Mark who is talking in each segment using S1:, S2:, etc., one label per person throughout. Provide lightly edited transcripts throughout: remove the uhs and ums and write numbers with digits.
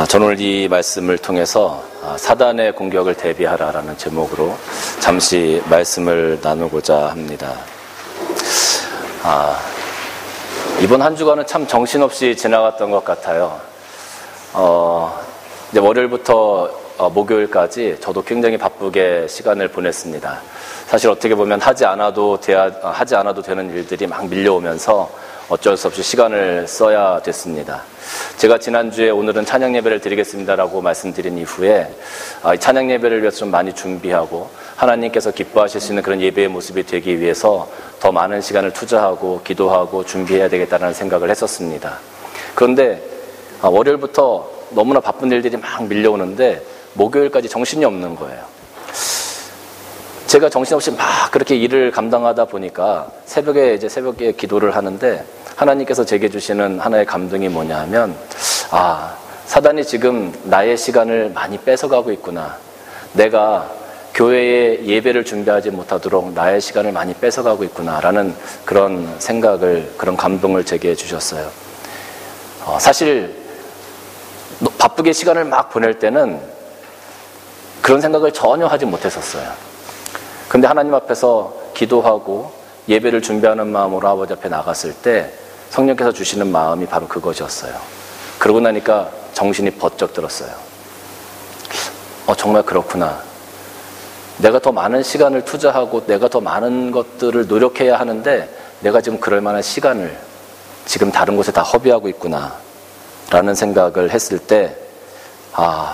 S1: 저는 오늘 이 말씀을 통해서 사단의 공격을 대비하라라는 제목으로 잠시 말씀을 나누고자 합니다. 이번 한 주간은 참 정신없이 지나갔던 것 같아요. 이제 월요일부터 목요일까지 저도 굉장히 바쁘게 시간을 보냈습니다. 사실 어떻게 보면 하지 않아도 되는 일들이 막 밀려오면서 어쩔 수 없이 시간을 써야 됐습니다. 제가 지난주에 오늘은 찬양 예배를 드리겠습니다라고 말씀드린 이후에 이 찬양 예배를 위해서 좀 많이 준비하고 하나님께서 기뻐하실 수 있는 그런 예배의 모습이 되기 위해서 더 많은 시간을 투자하고 기도하고 준비해야 되겠다는 생각을 했었습니다. 그런데 월요일부터 너무나 바쁜 일들이 막 밀려오는데 목요일까지 정신이 없는 거예요. 제가 정신없이 막 그렇게 일을 감당하다 보니까 새벽에 기도를 하는데 하나님께서 제게 주시는 하나의 감동이 뭐냐 하면 사단이 지금 나의 시간을 많이 뺏어가고 있구나. 내가 교회에 예배를 준비하지 못하도록 나의 시간을 많이 뺏어가고 있구나 라는 그런 생각을, 그런 감동을 제게 주셨어요. 사실 바쁘게 시간을 막 보낼 때는 그런 생각을 전혀 하지 못했었어요. 근데 하나님 앞에서 기도하고 예배를 준비하는 마음으로 아버지 앞에 나갔을 때 성령께서 주시는 마음이 바로 그것이었어요. 그러고 나니까 정신이 번쩍 들었어요. 정말 그렇구나. 내가 더 많은 시간을 투자하고 내가 더 많은 것들을 노력해야 하는데 내가 지금 그럴 만한 시간을 지금 다른 곳에 다 허비하고 있구나 라는 생각을 했을 때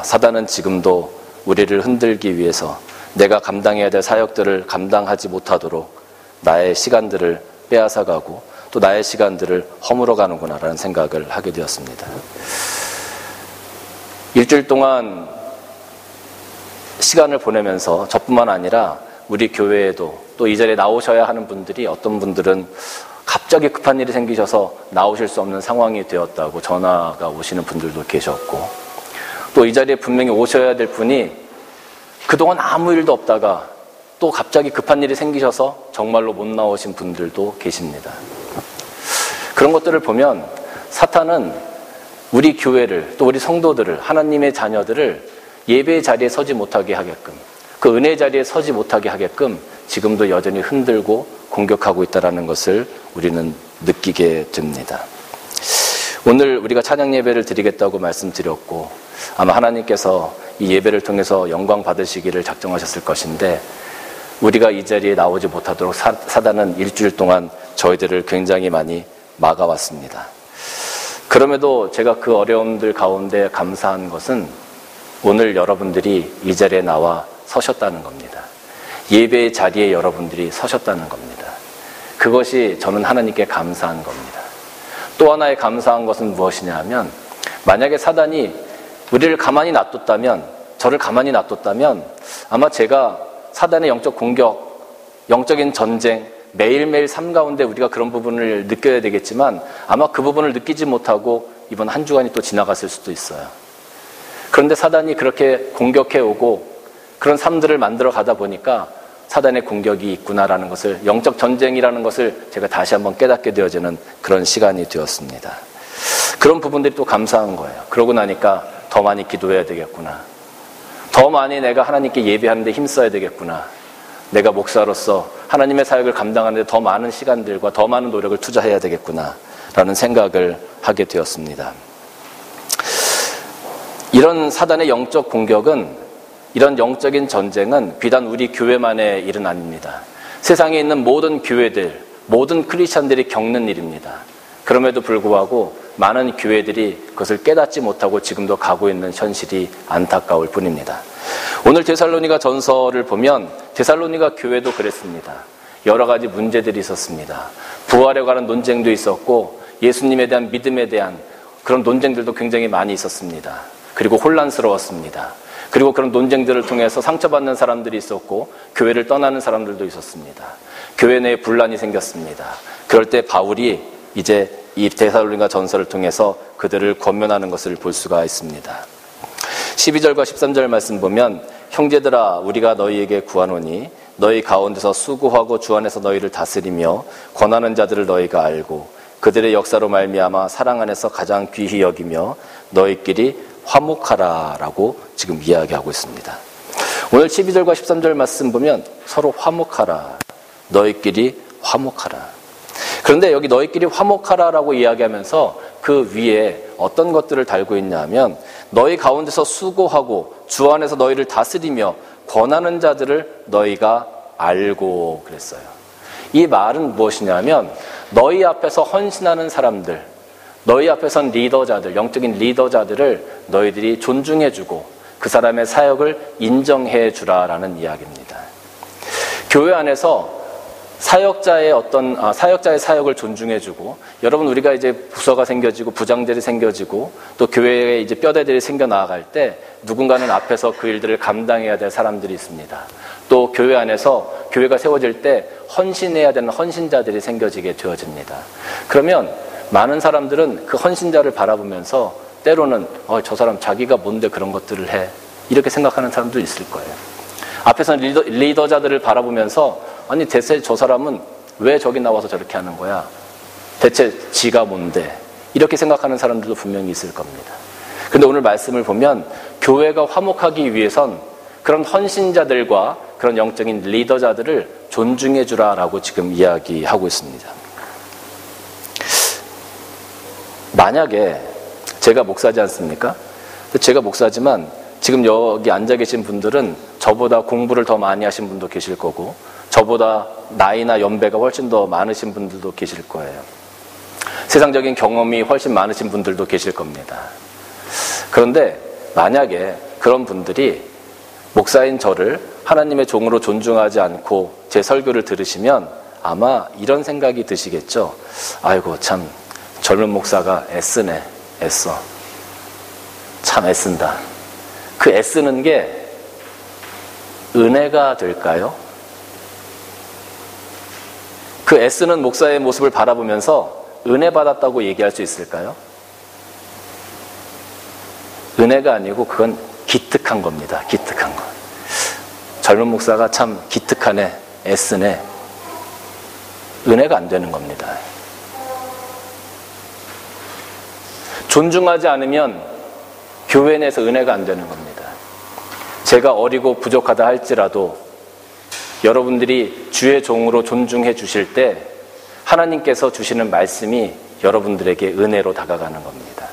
S1: 사단은 지금도 우리를 흔들기 위해서 내가 감당해야 될 사역들을 감당하지 못하도록 나의 시간들을 빼앗아가고 또 나의 시간들을 허물어가는구나 라는 생각을 하게 되었습니다. 일주일 동안 시간을 보내면서 저뿐만 아니라 우리 교회에도 또 이 자리에 나오셔야 하는 분들이 어떤 분들은 갑자기 급한 일이 생기셔서 나오실 수 없는 상황이 되었다고 전화가 오시는 분들도 계셨고 또 이 자리에 분명히 오셔야 될 분이 그동안 아무 일도 없다가 또 갑자기 급한 일이 생기셔서 정말로 못 나오신 분들도 계십니다. 그런 것들을 보면 사탄은 우리 교회를 또 우리 성도들을 하나님의 자녀들을 예배의 자리에 서지 못하게 하게끔 그 은혜의 자리에 서지 못하게 하게끔 지금도 여전히 흔들고 공격하고 있다는 것을 우리는 느끼게 됩니다. 오늘 우리가 찬양 예배를 드리겠다고 말씀드렸고 아마 하나님께서 이 예배를 통해서 영광 받으시기를 작정하셨을 것인데 우리가 이 자리에 나오지 못하도록 사단은 일주일 동안 저희들을 굉장히 많이 막아왔습니다. 그럼에도 제가 그 어려움들 가운데 감사한 것은 오늘 여러분들이 이 자리에 나와 서셨다는 겁니다. 예배의 자리에 여러분들이 서셨다는 겁니다. 그것이 저는 하나님께 감사한 겁니다. 또 하나의 감사한 것은 무엇이냐 하면 만약에 사단이 우리를 가만히 놔뒀다면, 저를 가만히 놔뒀다면 아마 제가 사단의 영적 공격, 영적인 전쟁, 매일매일 삶 가운데 우리가 그런 부분을 느껴야 되겠지만 아마 그 부분을 느끼지 못하고 이번 한 주간이 또 지나갔을 수도 있어요. 그런데 사단이 그렇게 공격해오고 그런 삶들을 만들어 가다 보니까 사단의 공격이 있구나라는 것을, 영적 전쟁이라는 것을 제가 다시 한번 깨닫게 되어지는 그런 시간이 되었습니다. 그런 부분들이 또 감사한 거예요. 그러고 나니까 더 많이 기도해야 되겠구나. 더 많이 내가 하나님께 예배하는 데 힘써야 되겠구나. 내가 목사로서 하나님의 사역을 감당하는 데 더 많은 시간들과 더 많은 노력을 투자해야 되겠구나 라는 생각을 하게 되었습니다. 이런 사단의 영적 공격은, 이런 영적인 전쟁은 비단 우리 교회만의 일은 아닙니다. 세상에 있는 모든 교회들, 모든 크리스찬들이 겪는 일입니다. 그럼에도 불구하고 많은 교회들이 그것을 깨닫지 못하고 지금도 가고 있는 현실이 안타까울 뿐입니다. 오늘 데살로니가 전서를 보면 데살로니가 교회도 그랬습니다. 여러 가지 문제들이 있었습니다. 부활에 관한 논쟁도 있었고 예수님에 대한 믿음에 대한 그런 논쟁들도 굉장히 많이 있었습니다. 그리고 혼란스러웠습니다. 그리고 그런 논쟁들을 통해서 상처받는 사람들이 있었고 교회를 떠나는 사람들도 있었습니다. 교회 내에 분란이 생겼습니다. 그럴 때 바울이 이제 이 데살로니가 전서를 통해서 그들을 권면하는 것을 볼 수가 있습니다. 12절과 13절 말씀 보면 형제들아 우리가 너희에게 구하노니 너희 가운데서 수고하고 주 안에서 너희를 다스리며 권하는 자들을 너희가 알고 그들의 역사로 말미암아 사랑 안에서 가장 귀히 여기며 너희끼리 화목하라라고 지금 이야기하고 있습니다. 오늘 12절과 13절 말씀 보면 서로 화목하라. 너희끼리 화목하라. 그런데 여기 너희끼리 화목하라라고 이야기하면서 그 위에 어떤 것들을 달고 있냐 하면 너희 가운데서 수고하고 주 안에서 너희를 다스리며 권하는 자들을 너희가 알고 그랬어요. 이 말은 무엇이냐면 너희 앞에서 헌신하는 사람들, 너희 앞에선 리더자들, 영적인 리더자들을 너희들이 존중해주고 그 사람의 사역을 인정해 주라라는 이야기입니다. 교회 안에서 사역자의 사역을 존중해주고, 여러분 우리가 이제 부서가 생겨지고 부장들이 생겨지고 또 교회에 이제 뼈대들이 생겨 나아갈 때 누군가는 앞에서 그 일들을 감당해야 될 사람들이 있습니다. 또 교회 안에서 교회가 세워질 때 헌신해야 되는 헌신자들이 생겨지게 되어집니다. 그러면 많은 사람들은 그 헌신자를 바라보면서 때로는 저 사람 자기가 뭔데 그런 것들을 해, 이렇게 생각하는 사람도 있을 거예요. 앞에서는 리더자들을 바라보면서 아니 대체 저 사람은 왜 저기 나와서 저렇게 하는 거야? 대체 지가 뭔데? 이렇게 생각하는 사람들도 분명히 있을 겁니다. 그런데 오늘 말씀을 보면 교회가 화목하기 위해선 그런 헌신자들과 그런 영적인 리더자들을 존중해 주라라고 지금 이야기하고 있습니다. 만약에 제가 목사지 않습니까? 제가 목사지만 지금 여기 앉아 계신 분들은 저보다 공부를 더 많이 하신 분도 계실 거고 저보다 나이나 연배가 훨씬 더 많으신 분들도 계실 거예요. 세상적인 경험이 훨씬 많으신 분들도 계실 겁니다. 그런데 만약에 그런 분들이 목사인 저를 하나님의 종으로 존중하지 않고 제 설교를 들으시면 아마 이런 생각이 드시겠죠. 아이고 참 젊은 목사가 애쓰네, 애써. 참 애쓴다. 그 애쓰는 게 은혜가 될까요? 그 애쓰는 목사의 모습을 바라보면서 은혜 받았다고 얘기할 수 있을까요? 은혜가 아니고 그건 기특한 겁니다. 기특한 거. 젊은 목사가 참 기특하네, 애쓰네. 은혜가 안 되는 겁니다. 존중하지 않으면 교회 내에서 은혜가 안 되는 겁니다. 제가 어리고 부족하다 할지라도 여러분들이 주의 종으로 존중해 주실 때 하나님께서 주시는 말씀이 여러분들에게 은혜로 다가가는 겁니다.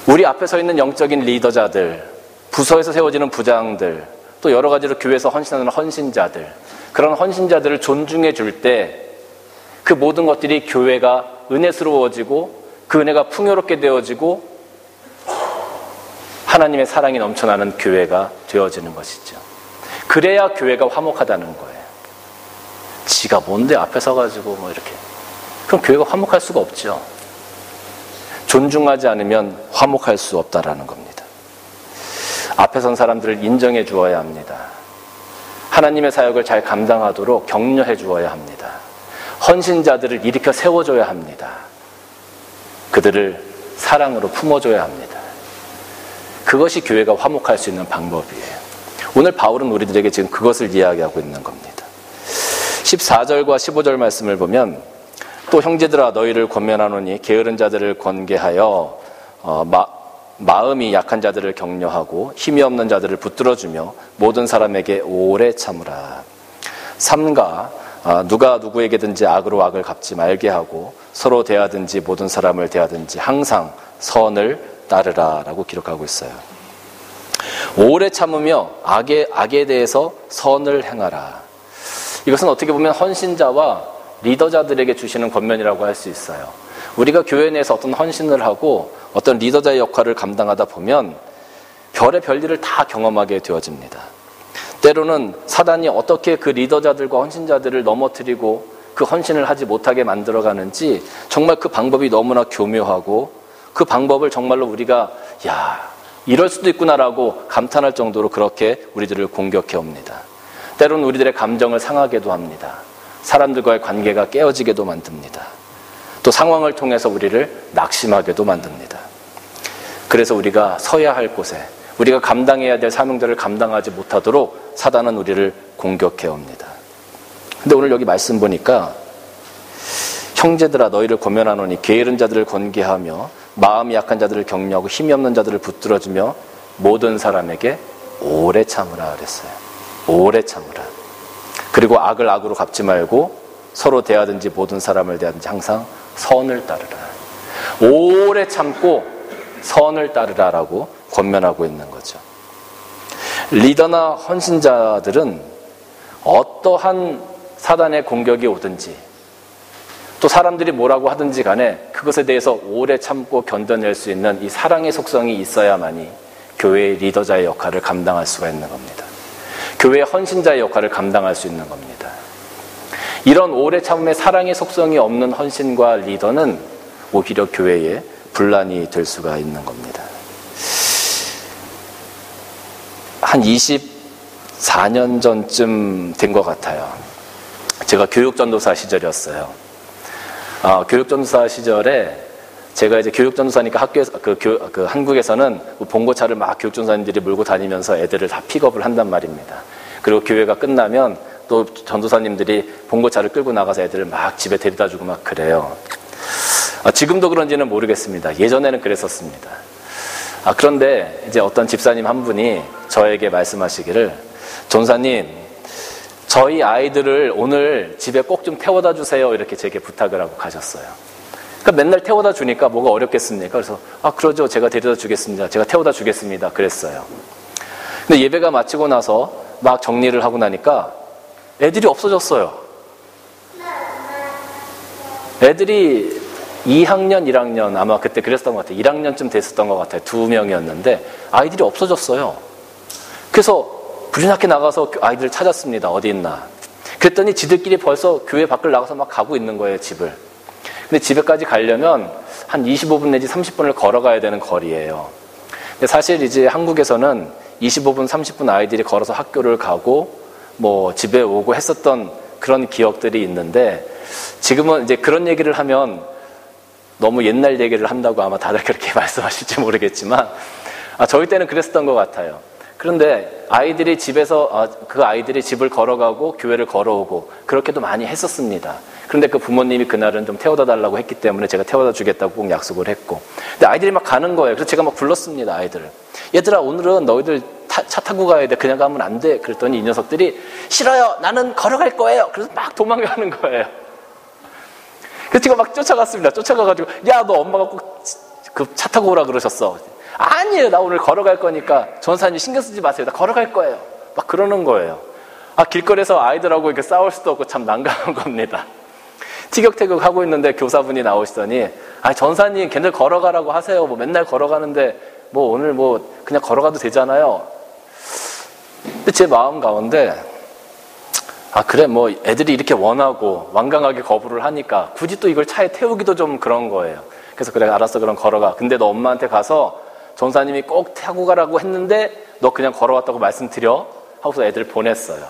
S1: 우리 앞에 서 있는 영적인 리더자들, 부서에서 세워지는 부장들, 또 여러 가지로 교회에서 헌신하는 헌신자들, 그런 헌신자들을 존중해 줄 때 그 모든 것들이 교회가 은혜스러워지고 그 은혜가 풍요롭게 되어지고 하나님의 사랑이 넘쳐나는 교회가 되어지는 것이죠. 그래야 교회가 화목하다는 거예요. 지가 뭔데 앞에 서가지고 뭐 이렇게. 그럼 교회가 화목할 수가 없죠. 존중하지 않으면 화목할 수 없다라는 겁니다. 앞에 선 사람들을 인정해 주어야 합니다. 하나님의 사역을 잘 감당하도록 격려해 주어야 합니다. 헌신자들을 일으켜 세워줘야 합니다. 그들을 사랑으로 품어줘야 합니다. 그것이 교회가 화목할 수 있는 방법이에요. 오늘 바울은 우리들에게 지금 그것을 이야기하고 있는 겁니다. 14절과 15절 말씀을 보면 또 형제들아 너희를 권면하노니 게으른 자들을 권계하여 마음이 약한 자들을 격려하고 힘이 없는 자들을 붙들어주며 모든 사람에게 오래 참으라. 삼가 누가 누구에게든지 악으로 악을 갚지 말게 하고 서로 대하든지 모든 사람을 대하든지 항상 선을 따르라 라고 기록하고 있어요. 오래 참으며 악에 대해서 선을 행하라. 이것은 어떻게 보면 헌신자와 리더자들에게 주시는 권면이라고 할 수 있어요. 우리가 교회 내에서 어떤 헌신을 하고 어떤 리더자의 역할을 감당하다 보면 별의 별일을 다 경험하게 되어집니다. 때로는 사단이 어떻게 그 리더자들과 헌신자들을 넘어뜨리고 그 헌신을 하지 못하게 만들어가는지 정말 그 방법이 너무나 교묘하고 그 방법을 정말로 우리가 이럴 수도 있구나라고 감탄할 정도로 그렇게 우리들을 공격해 옵니다. 때로는 우리들의 감정을 상하게도 합니다. 사람들과의 관계가 깨어지게도 만듭니다. 또 상황을 통해서 우리를 낙심하게도 만듭니다. 그래서 우리가 서야 할 곳에 우리가 감당해야 될 사명들을 감당하지 못하도록 사단은 우리를 공격해 옵니다. 근데 오늘 여기 말씀 보니까 형제들아 너희를 권면하노니 게으른 자들을 권계하며 마음이 약한 자들을 격려하고 힘이 없는 자들을 붙들어주며 모든 사람에게 오래 참으라 그랬어요. 오래 참으라. 그리고 악을 악으로 갚지 말고 서로 대하든지 모든 사람을 대하든지 항상 선을 따르라. 오래 참고 선을 따르라라고 권면하고 있는 거죠. 리더나 헌신자들은 어떠한 사단의 공격이 오든지 또 사람들이 뭐라고 하든지 간에 그것에 대해서 오래 참고 견뎌낼 수 있는 이 사랑의 속성이 있어야만이 교회의 리더자의 역할을 감당할 수가 있는 겁니다. 교회의 헌신자의 역할을 감당할 수 있는 겁니다. 이런 오래 참음의 사랑의 속성이 없는 헌신과 리더는 오히려 교회에 분란이 될 수가 있는 겁니다. 한 24년 전쯤 된 것 같아요. 제가 교육전도사 시절이었어요. 교육전도사 시절에 제가 이제 교육전도사니까 학교에서 한국에서는 봉고차를 막 교육전도사님들이 몰고 다니면서 애들을 다 픽업을 한단 말입니다. 그리고 교회가 끝나면 또 전도사님들이 봉고차를 끌고 나가서 애들을 막 집에 데려다주고 막 그래요. 지금도 그런지는 모르겠습니다. 예전에는 그랬었습니다. 그런데 이제 어떤 집사님 한 분이 저에게 말씀하시기를, 전사님, 저희 아이들을 오늘 집에 꼭 좀 태워다 주세요. 이렇게 제게 부탁을 하고 가셨어요. 그러니까 맨날 태워다 주니까 뭐가 어렵겠습니까? 그래서 그러죠. 제가 데려다 주겠습니다. 제가 태워다 주겠습니다. 그랬어요. 근데 예배가 마치고 나서 막 정리를 하고 나니까 애들이 없어졌어요. 애들이 2학년, 1학년 아마 그때 그랬던 것 같아요. 1학년쯤 됐었던 것 같아요. 2명이었는데 아이들이 없어졌어요. 그래서 불리나게 나가서 아이들을 찾았습니다. 어디 있나. 그랬더니 지들끼리 벌써 교회 밖을 나가서 막 가고 있는 거예요. 집을. 근데 집에까지 가려면 한 25분 내지 30분을 걸어가야 되는 거리예요. 근데 사실 이제 한국에서는 25분, 30분 아이들이 걸어서 학교를 가고 뭐 집에 오고 했었던 그런 기억들이 있는데, 지금은 이제 그런 얘기를 하면 너무 옛날 얘기를 한다고 아마 다들 그렇게 말씀하실지 모르겠지만 저희 때는 그랬었던 것 같아요. 그런데 아이들이 집에서 그 아이들이 집을 걸어가고 교회를 걸어오고 그렇게도 많이 했었습니다. 그런데 그 부모님이 그날은 좀 태워다 달라고 했기 때문에 제가 태워다 주겠다고 꼭 약속을 했고, 근데 아이들이 막 가는 거예요. 그래서 제가 막 불렀습니다. 아이들을. 얘들아, 오늘은 너희들 차 타고 가야 돼. 그냥 가면 안 돼. 그랬더니 이 녀석들이 싫어요. 나는 걸어갈 거예요. 그래서 막 도망가는 거예요. 그래서 제가 막 쫓아갔습니다. 쫓아가가지고, 야, 너 엄마가 꼭 그 차 타고 오라 그러셨어. 아니에요. 나 오늘 걸어갈 거니까 전사님 신경 쓰지 마세요. 나 걸어갈 거예요. 막 그러는 거예요. 길거리에서 아이들하고 이렇게 싸울 수도 없고 참 난감한 겁니다. 티격태격 하고 있는데 교사분이 나오시더니, 전사님 걔들 걸어가라고 하세요. 뭐 맨날 걸어가는데 뭐 오늘 뭐 그냥 걸어가도 되잖아요. 근데 제 마음 가운데 그래, 뭐 애들이 이렇게 원하고 완강하게 거부를 하니까 굳이 또 이걸 차에 태우기도 좀 그런 거예요. 그래서 그래, 알았어, 그럼 걸어가. 근데 너 엄마한테 가서 전사님이 꼭 타고 가라고 했는데 너 그냥 걸어왔다고 말씀드려 하고서 애들 보냈어요.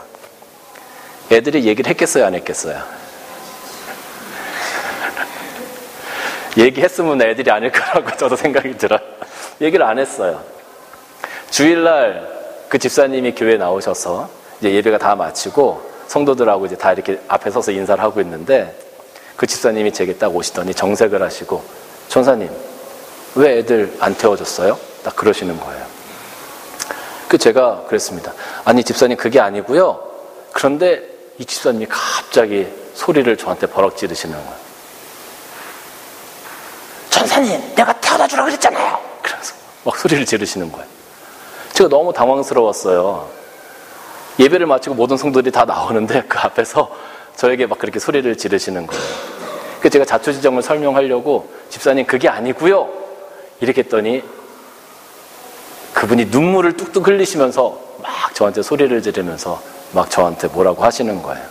S1: 애들이 얘기를 했겠어요, 안 했겠어요? 얘기했으면 애들이 아닐 거라고 저도 생각이 들어요. 얘기를 안 했어요. 주일날 그 집사님이 교회에 나오셔서 이제 예배가 다 마치고 성도들하고 이제 다 이렇게 앞에 서서 인사를 하고 있는데, 그 집사님이 제게 딱 오시더니 정색을 하시고, 전사님, 왜 애들 안 태워줬어요? 딱 그러시는 거예요. 제가 그랬습니다. 아니, 집사님, 그게 아니고요. 그런데 이 집사님이 갑자기 소리를 저한테 버럭 지르시는 거예요. 전사님, 내가 태워다 주라고 그랬잖아요. 그래서 막 소리를 지르시는 거예요. 제가 너무 당황스러웠어요. 예배를 마치고 모든 성도들이 다 나오는데 그 앞에서 저에게 막 그렇게 소리를 지르시는 거예요. 그래서 제가 자초지종을 설명하려고, 집사님 그게 아니고요 이렇게 했더니 그분이 눈물을 뚝뚝 흘리시면서 막 저한테 소리를 지르면서 막 저한테 뭐라고 하시는 거예요.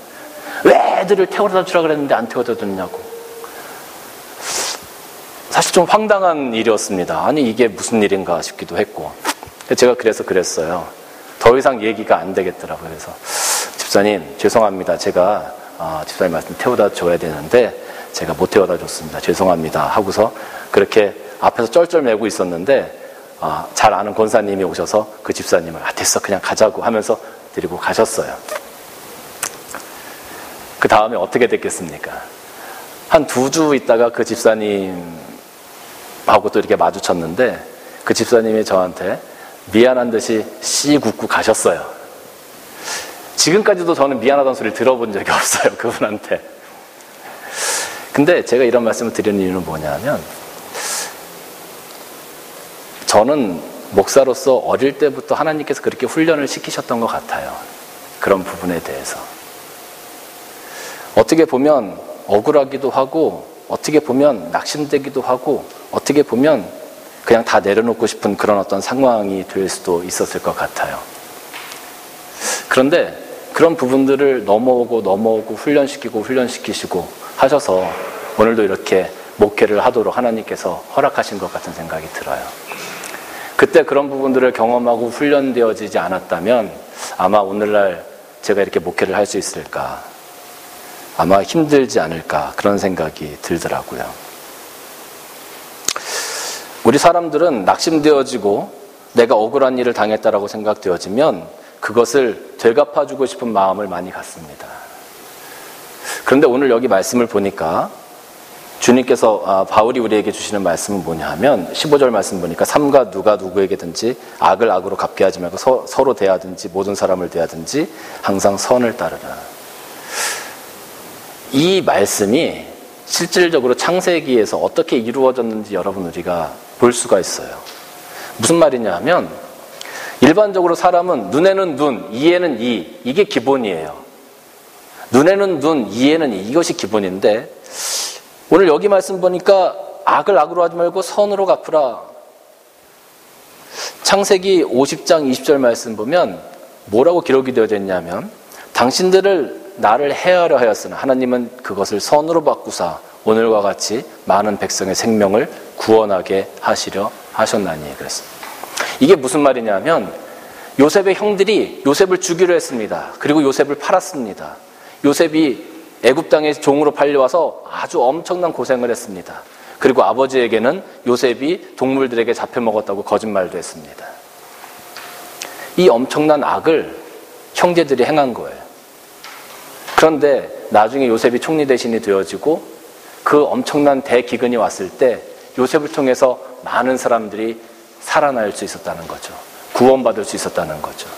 S1: 왜 애들을 태워다 주라 그랬는데 안 태워다 줬냐고. 사실 좀 황당한 일이었습니다. 아니, 이게 무슨 일인가 싶기도 했고. 제가 그래서 그랬어요. 더 이상 얘기가 안 되겠더라고요. 그래서 집사님, 죄송합니다. 제가 집사님 말씀 태워다 줘야 되는데 제가 못 태워다 줬습니다. 죄송합니다. 하고서 그렇게 앞에서 쩔쩔매고 있었는데 잘 아는 권사님이 오셔서 그 집사님을 됐어, 그냥 가자고 하면서 데리고 가셨어요. 그 다음에 어떻게 됐겠습니까? 한 2주 있다가 그 집사님하고 또 이렇게 마주쳤는데 그 집사님이 저한테 미안한 듯이 씩 웃고 가셨어요. 지금까지도 저는 미안하다는 소리를 들어본 적이 없어요, 그분한테. 근데 제가 이런 말씀을 드리는 이유는 뭐냐면, 저는 목사로서 어릴 때부터 하나님께서 그렇게 훈련을 시키셨던 것 같아요. 그런 부분에 대해서. 어떻게 보면 억울하기도 하고, 어떻게 보면 낙심되기도 하고, 어떻게 보면 그냥 다 내려놓고 싶은 그런 어떤 상황이 될 수도 있었을 것 같아요. 그런데 그런 부분들을 넘어오고 훈련시키시고 하셔서 오늘도 이렇게 목회를 하도록 하나님께서 허락하신 것 같은 생각이 들어요. 그때 그런 부분들을 경험하고 훈련되어지지 않았다면 아마 오늘날 제가 이렇게 목회를 할 수 있을까, 아마 힘들지 않을까, 그런 생각이 들더라고요. 우리 사람들은 낙심되어지고 내가 억울한 일을 당했다라고 생각되어지면 그것을 되갚아주고 싶은 마음을 많이 갖습니다. 그런데 오늘 여기 말씀을 보니까 주님께서, 바울이 우리에게 주시는 말씀은 뭐냐 하면 15절 말씀 보니까 삼가 누가 누구에게든지 악을 악으로 갚게 하지 말고 서로 대하든지 모든 사람을 대하든지 항상 선을 따르라. 이 말씀이 실질적으로 창세기에서 어떻게 이루어졌는지 여러분 우리가 볼 수가 있어요. 무슨 말이냐 하면 일반적으로 사람은 눈에는 눈, 이에는 이, 이게 기본이에요. 눈에는 눈, 이에는 이, 이것이 기본인데 오늘 여기 말씀 보니까 악을 악으로 하지 말고 선으로 갚으라. 창세기 50장 20절 말씀 보면 뭐라고 기록이 되어져 있냐면 당신들을 나를 해하려 하였으나 하나님은 그것을 선으로 바꾸사 오늘과 같이 많은 백성의 생명을 구원하게 하시려 하셨나니 그랬습니다. 이게 무슨 말이냐면 요셉의 형들이 요셉을 죽이려 했습니다. 그리고 요셉을 팔았습니다. 요셉이 애굽 땅에 종으로 팔려와서 아주 엄청난 고생을 했습니다. 그리고 아버지에게는 요셉이 동물들에게 잡혀먹었다고 거짓말도 했습니다. 이 엄청난 악을 형제들이 행한 거예요. 그런데 나중에 요셉이 총리 대신이 되어지고 그 엄청난 대기근이 왔을 때 요셉을 통해서 많은 사람들이 살아날 수 있었다는 거죠. 구원받을 수 있었다는 거죠.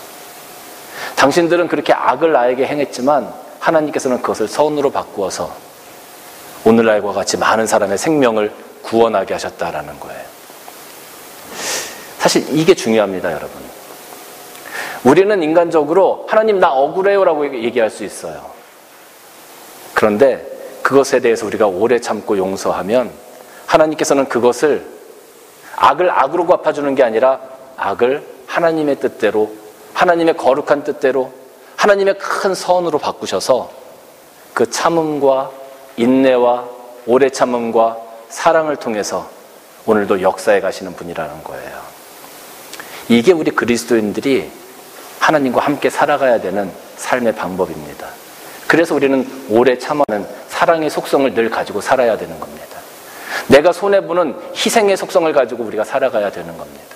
S1: 당신들은 그렇게 악을 나에게 행했지만 하나님께서는 그것을 선으로 바꾸어서 오늘날과 같이 많은 사람의 생명을 구원하게 하셨다라는 거예요. 사실 이게 중요합니다, 여러분. 우리는 인간적으로 하나님 나 억울해요라고 얘기할 수 있어요. 그런데 그것에 대해서 우리가 오래 참고 용서하면 하나님께서는 그것을 악을 악으로 갚아주는 게 아니라 악을 하나님의 뜻대로, 하나님의 거룩한 뜻대로, 하나님의 큰 선으로 바꾸셔서 그 참음과 인내와 오래 참음과 사랑을 통해서 오늘도 역사에 가시는 분이라는 거예요. 이게 우리 그리스도인들이 하나님과 함께 살아가야 되는 삶의 방법입니다. 그래서 우리는 오래 참아는 사랑의 속성을 늘 가지고 살아야 되는 겁니다. 내가 손해보는 희생의 속성을 가지고 우리가 살아가야 되는 겁니다.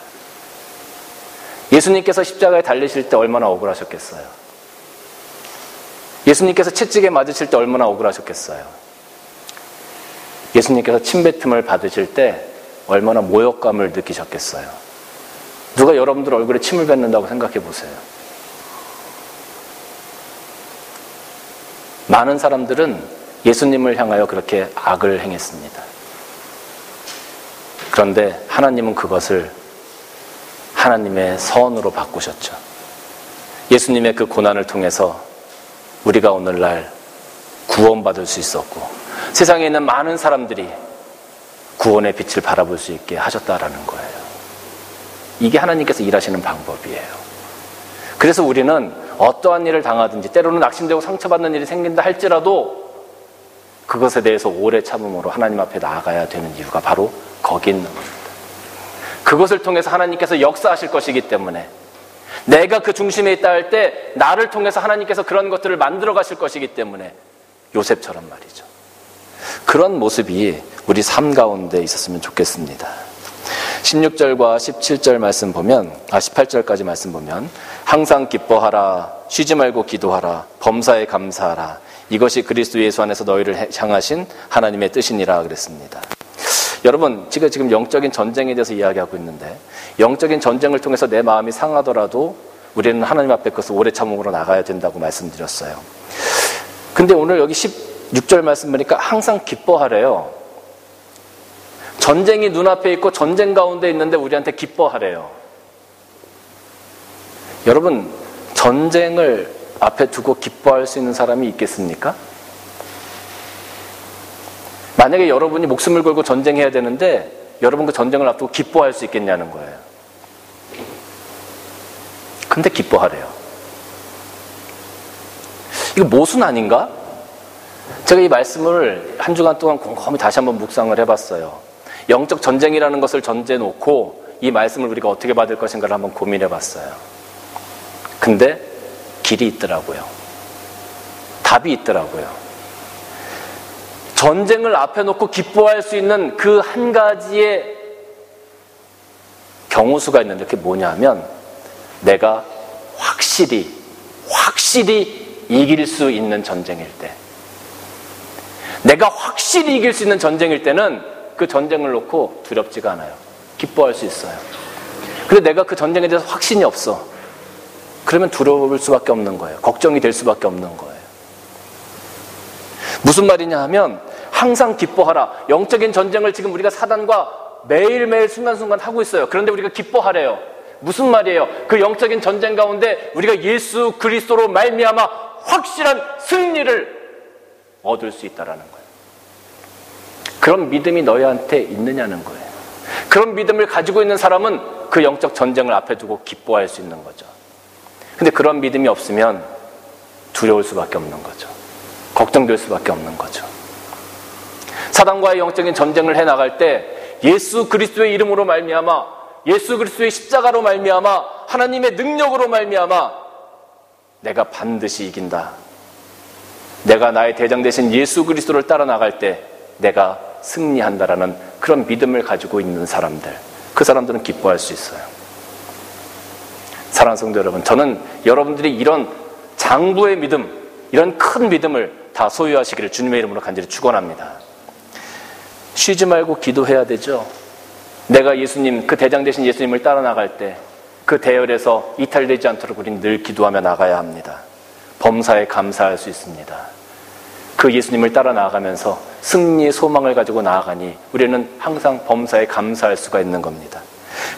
S1: 예수님께서 십자가에 달리실 때 얼마나 억울하셨겠어요? 예수님께서 채찍에 맞으실 때 얼마나 억울하셨겠어요? 예수님께서 침뱉음을 받으실 때 얼마나 모욕감을 느끼셨겠어요? 누가 여러분들 얼굴에 침을 뱉는다고 생각해 보세요. 많은 사람들은 예수님을 향하여 그렇게 악을 행했습니다. 그런데 하나님은 그것을 하나님의 선으로 바꾸셨죠. 예수님의 그 고난을 통해서 우리가 오늘날 구원받을 수 있었고 세상에 있는 많은 사람들이 구원의 빛을 바라볼 수 있게 하셨다라는 거예요. 이게 하나님께서 일하시는 방법이에요. 그래서 우리는 어떠한 일을 당하든지 때로는 낙심되고 상처받는 일이 생긴다 할지라도 그것에 대해서 오래 참음으로 하나님 앞에 나아가야 되는 이유가 바로 거기 있는 겁니다. 그것을 통해서 하나님께서 역사하실 것이기 때문에 내가 그 중심에 있다 할 때 나를 통해서 하나님께서 그런 것들을 만들어 가실 것이기 때문에 요셉처럼 말이죠. 그런 모습이 우리 삶 가운데 있었으면 좋겠습니다. 16절과 17절 말씀 보면 18절까지 말씀 보면 항상 기뻐하라 쉬지 말고 기도하라 범사에 감사하라 이것이 그리스도 예수 안에서 너희를 향하신 하나님의 뜻이니라 그랬습니다. 여러분, 제가 지금 영적인 전쟁에 대해서 이야기하고 있는데, 영적인 전쟁을 통해서 내 마음이 상하더라도 우리는 하나님 앞에 그것을 오래 참음으로 나가야 된다고 말씀드렸어요. 근데 오늘 여기 16절 말씀 보니까 항상 기뻐하래요. 전쟁이 눈앞에 있고 전쟁 가운데 있는데 우리한테 기뻐하래요. 여러분, 전쟁을 앞에 두고 기뻐할 수 있는 사람이 있겠습니까? 만약에 여러분이 목숨을 걸고 전쟁해야 되는데 여러분 그 전쟁을 앞두고 기뻐할 수 있겠냐는 거예요. 근데 기뻐하래요. 이거 모순 아닌가? 제가 이 말씀을 한 주간 동안 곰곰이 다시 한번 묵상을 해봤어요. 영적 전쟁이라는 것을 전제해 놓고 이 말씀을 우리가 어떻게 받을 것인가를 한번 고민해봤어요. 근데 길이 있더라고요. 답이 있더라고요. 전쟁을 앞에 놓고 기뻐할 수 있는 그 한 가지의 경우수가 있는데 그게 뭐냐면 내가 확실히 이길 수 있는 전쟁일 때, 내가 확실히 이길 수 있는 전쟁일 때는 그 전쟁을 놓고 두렵지가 않아요. 기뻐할 수 있어요. 근데 내가 그 전쟁에 대해서 확신이 없어. 그러면 두려울 수밖에 없는 거예요. 걱정이 될 수밖에 없는 거예요. 무슨 말이냐 하면 항상 기뻐하라. 영적인 전쟁을 지금 우리가 사단과 매일매일 순간순간 하고 있어요. 그런데 우리가 기뻐하래요. 무슨 말이에요? 그 영적인 전쟁 가운데 우리가 예수 그리스도로 말미암아 확실한 승리를 얻을 수 있다라는 거예요. 그런 믿음이 너희한테 있느냐는 거예요. 그런 믿음을 가지고 있는 사람은 그 영적 전쟁을 앞에 두고 기뻐할 수 있는 거죠. 근데 그런 믿음이 없으면 두려울 수밖에 없는 거죠. 걱정될 수밖에 없는 거죠. 사단과의 영적인 전쟁을 해나갈 때 예수 그리스도의 이름으로 말미암아, 예수 그리스도의 십자가로 말미암아, 하나님의 능력으로 말미암아 내가 반드시 이긴다. 내가 나의 대장 되신 예수 그리스도를 따라 나갈 때 내가 승리한다라는 그런 믿음을 가지고 있는 사람들, 그 사람들은 기뻐할 수 있어요. 사랑하는 성도 여러분, 저는 여러분들이 이런 장부의 믿음, 이런 큰 믿음을 다 소유하시기를 주님의 이름으로 간절히 축원합니다. 쉬지 말고 기도해야 되죠. 내가 예수님, 그 대장 되신 예수님을 따라 나갈 때 그 대열에서 이탈되지 않도록 우리는 늘 기도하며 나가야 합니다. 범사에 감사할 수 있습니다. 그 예수님을 따라 나아가면서 승리의 소망을 가지고 나아가니 우리는 항상 범사에 감사할 수가 있는 겁니다.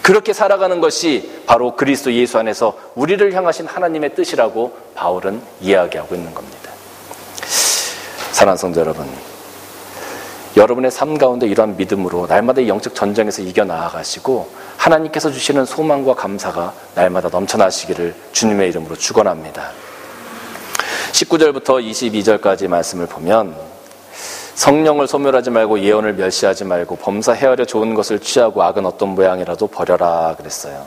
S1: 그렇게 살아가는 것이 바로 그리스도 예수 안에서 우리를 향하신 하나님의 뜻이라고 바울은 이야기하고 있는 겁니다. 사랑하는 성도 여러분, 여러분의 삶 가운데 이러한 믿음으로 날마다 이 영적 전쟁에서 이겨나가시고 하나님께서 주시는 소망과 감사가 날마다 넘쳐나시기를 주님의 이름으로 축원합니다. 19절부터 22절까지 말씀을 보면 성령을 소멸하지 말고 예언을 멸시하지 말고 범사 헤아려 좋은 것을 취하고 악은 어떤 모양이라도 버려라 그랬어요.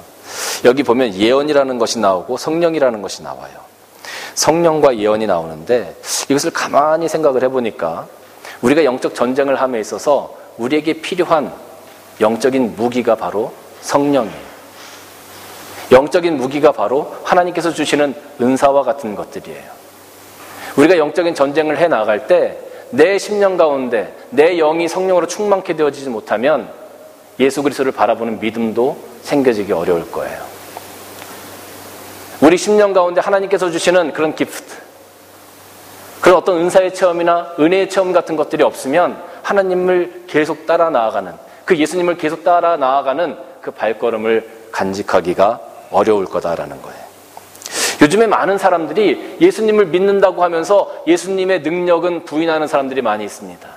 S1: 여기 보면 예언이라는 것이 나오고 성령이라는 것이 나와요. 성령과 예언이 나오는데 이것을 가만히 생각을 해보니까 우리가 영적 전쟁을 함에 있어서 우리에게 필요한 영적인 무기가 바로 성령이에요. 영적인 무기가 바로 하나님께서 주시는 은사와 같은 것들이에요. 우리가 영적인 전쟁을 해나갈 때 내 심령 가운데 내 영이 성령으로 충만케 되어지지 못하면 예수 그리스도를 바라보는 믿음도 생겨지기 어려울 거예요. 우리 심령 가운데 하나님께서 주시는 그런 기프트, 그런 어떤 은사의 체험이나 은혜의 체험 같은 것들이 없으면 하나님을 계속 따라 나아가는, 그 예수님을 계속 따라 나아가는 그 발걸음을 간직하기가 어려울 거다라는 거예요. 요즘에 많은 사람들이 예수님을 믿는다고 하면서 예수님의 능력은 부인하는 사람들이 많이 있습니다.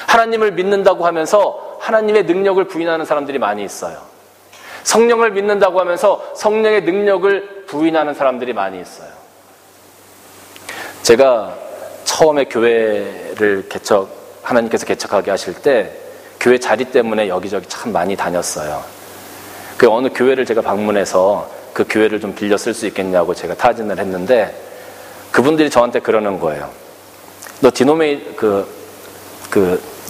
S1: 하나님을 믿는다고 하면서 하나님의 능력을 부인하는 사람들이 많이 있어요. 성령을 믿는다고 하면서 성령의 능력을 부인하는 사람들이 많이 있어요. 제가 처음에 교회를 하나님께서 개척하게 하실 때 교회 자리 때문에 여기저기 참 많이 다녔어요. 그 어느 교회를 제가 방문해서 그 교회를 좀 빌려 쓸 수 있겠냐고 제가 타진을 했는데 그분들이 저한테 그러는 거예요. 너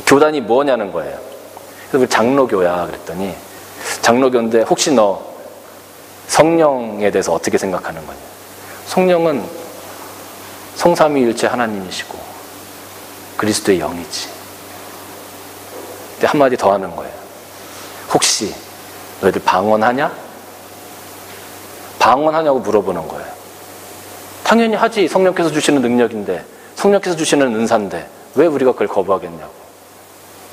S1: 교단이 뭐냐는 거예요. 그래서 장로교야 그랬더니 장로교인데 혹시 너 성령에 대해서 어떻게 생각하는 거냐. 성령은 성삼위일체 하나님이시고 그리스도의 영이지. 근데 한마디 더 하는 거예요. 혹시 너희들 방언하냐? 방언하냐고 물어보는 거예요. 당연히 하지. 성령께서 주시는 능력인데, 성령께서 주시는 은사인데 왜 우리가 그걸 거부하겠냐고.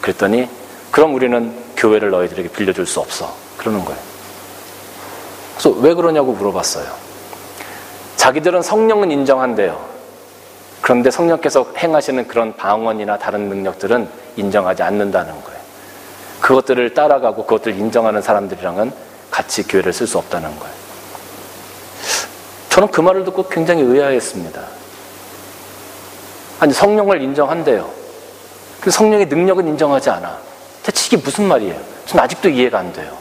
S1: 그랬더니 그럼 우리는 교회를 너희들에게 빌려줄 수 없어. 그러는 거예요. 그래서 왜 그러냐고 물어봤어요. 자기들은 성령은 인정한대요. 그런데 성령께서 행하시는 그런 방언이나 다른 능력들은 인정하지 않는다는 거예요. 그것들을 따라가고 그것들을 인정하는 사람들이랑은 같이 교회를 쓸 수 없다는 거예요. 저는 그 말을 듣고 굉장히 의아했습니다. 아니, 성령을 인정한대요. 근데 성령의 능력은 인정하지 않아. 대체 이게 무슨 말이에요? 저는 아직도 이해가 안 돼요.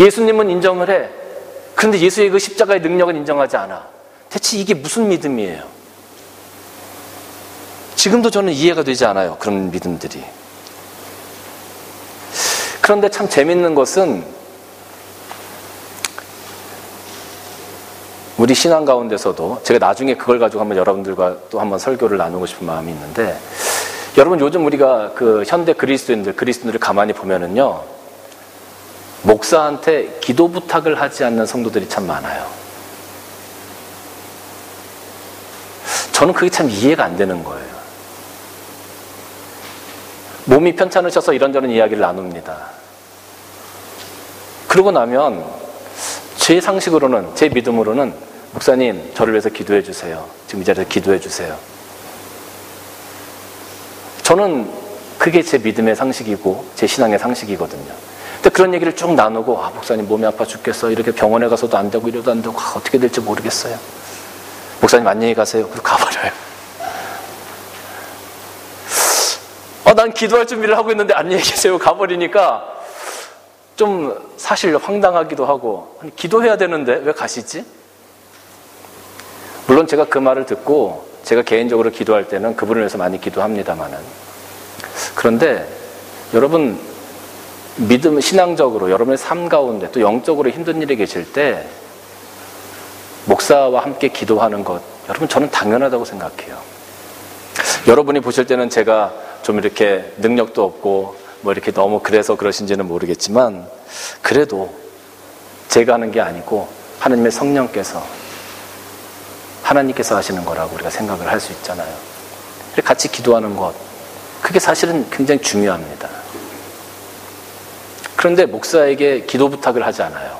S1: 예수님은 인정을 해. 그런데 예수의 그 십자가의 능력은 인정하지 않아. 대체 이게 무슨 믿음이에요? 지금도 저는 이해가 되지 않아요. 그런 믿음들이. 그런데 참 재밌는 것은 우리 신앙 가운데서도 제가 나중에 그걸 가지고 한번 여러분들과 또 한번 설교를 나누고 싶은 마음이 있는데, 여러분 요즘 우리가 그 현대 그리스도인들을 가만히 보면은요, 목사한테 기도 부탁을 하지 않는 성도들이 참 많아요. 저는 그게 참 이해가 안 되는 거예요. 몸이 편찮으셔서 이런저런 이야기를 나눕니다. 그러고 나면 제 상식으로는, 제 믿음으로는 목사님, 저를 위해서 기도해 주세요. 지금 이 자리에서 기도해 주세요. 저는 그게 제 믿음의 상식이고 제 신앙의 상식이거든요. 근데 그런 얘기를 쭉 나누고, 목사님 몸이 아파 죽겠어. 이렇게 병원에 가서도 안 되고 이래도 안 되고 어떻게 될지 모르겠어요. 목사님 안녕히 가세요. 그리고 가버려요. 난 기도할 준비를 하고 있는데 안녕히 계세요. 가버리니까 좀 사실 황당하기도 하고, 아니, 기도해야 되는데 왜 가시지? 물론 제가 그 말을 듣고 제가 개인적으로 기도할 때는 그분을 위해서 많이 기도합니다만은, 그런데 여러분 믿음, 신앙적으로 여러분의 삶 가운데 또 영적으로 힘든 일이 계실 때 목사와 함께 기도하는 것, 여러분 저는 당연하다고 생각해요. 여러분이 보실 때는 제가 좀 이렇게 능력도 없고 뭐 이렇게 너무 그래서 그러신지는 모르겠지만, 그래도 제가 하는 게 아니고 하나님의 성령께서, 하나님께서 하시는 거라고 우리가 생각을 할 수 있잖아요. 같이 기도하는 것, 그게 사실은 굉장히 중요합니다. 그런데 목사에게 기도 부탁을 하지 않아요.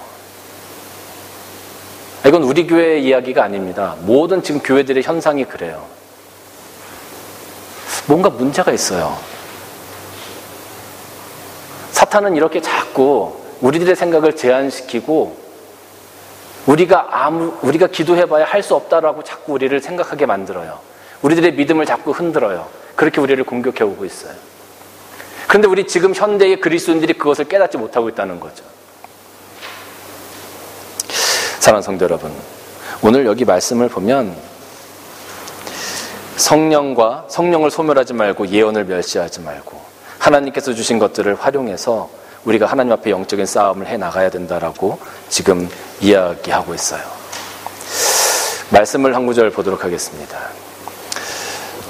S1: 이건 우리 교회의 이야기가 아닙니다. 모든 지금 교회들의 현상이 그래요. 뭔가 문제가 있어요. 사탄은 이렇게 자꾸 우리들의 생각을 제한시키고, 우리가 기도해봐야 할 수 없다라고 자꾸 우리를 생각하게 만들어요. 우리들의 믿음을 자꾸 흔들어요. 그렇게 우리를 공격해오고 있어요. 그런데 우리 지금 현대의 그리스도인들이 그것을 깨닫지 못하고 있다는 거죠. 사랑하는 성도 여러분, 오늘 여기 말씀을 보면 성령을 소멸하지 말고 예언을 멸시하지 말고 하나님께서 주신 것들을 활용해서 우리가 하나님 앞에 영적인 싸움을 해나가야 된다라고 지금 이야기하고 있어요. 말씀을 한 구절 보도록 하겠습니다.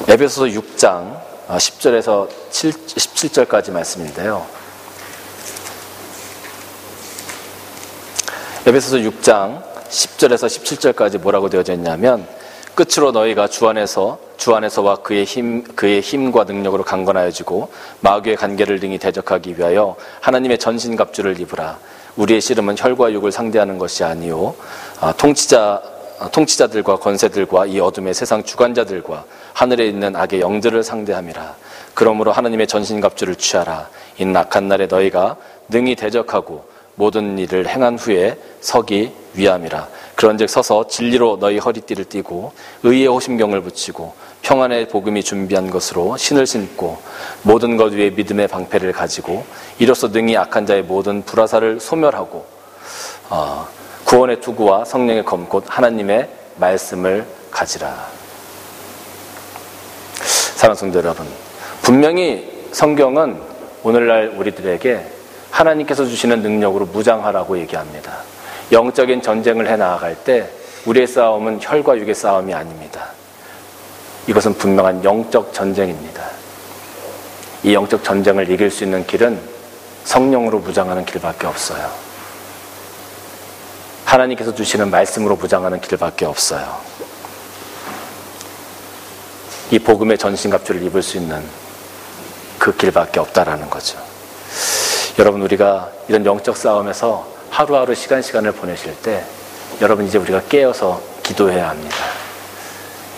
S1: 에베소서 6장 10절에서 17절까지 말씀인데요. 에베소서 6장 10절에서 17절까지 뭐라고 되어져 있냐면, 끝으로 너희가 주 안에서와 그의 힘과 능력으로 강건하여지고 마귀의 간계를 등이 대적하기 위하여 하나님의 전신갑주를 입으라. 우리의 씨름은 혈과 육을 상대하는 것이 아니요 통치자들과 권세들과 이 어둠의 세상 주관자들과 하늘에 있는 악의 영들을 상대함이라. 그러므로 하나님의 전신갑주를 취하라. 이는 악한 날에 너희가 능히 대적하고 모든 일을 행한 후에 서기 위함이라. 그런즉 서서 진리로 너희 허리띠를 띠고 의의 호심경을 붙이고 평안의 복음이 준비한 것으로 신을 신고 모든 것 위에 믿음의 방패를 가지고 이로써 능히 악한 자의 모든 불화살을 소멸하고 구원의 투구와 성령의 검 곧 하나님의 말씀을 가지라. 사랑하는 성도 여러분, 분명히 성경은 오늘날 우리들에게 하나님께서 주시는 능력으로 무장하라고 얘기합니다. 영적인 전쟁을 해나갈 때 우리의 싸움은 혈과 육의 싸움이 아닙니다. 이것은 분명한 영적 전쟁입니다. 이 영적 전쟁을 이길 수 있는 길은 성령으로 무장하는 길밖에 없어요. 하나님께서 주시는 말씀으로 무장하는 길밖에 없어요. 이 복음의 전신갑주를 입을 수 있는 그 길밖에 없다라는 거죠. 여러분, 우리가 이런 영적 싸움에서 하루하루 시간을 보내실 때 여러분, 이제 우리가 깨어서 기도해야 합니다.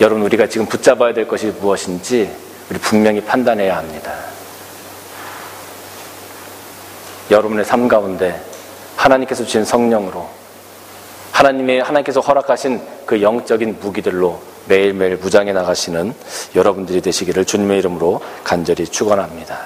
S1: 여러분, 우리가 지금 붙잡아야 될 것이 무엇인지 우리 분명히 판단해야 합니다. 여러분의 삶 가운데 하나님께서 주신 성령으로 하나님께서 허락하신 그 영적인 무기들로 매일매일 무장해 나가시는 여러분들이 되시기를 주님의 이름으로 간절히 축원합니다.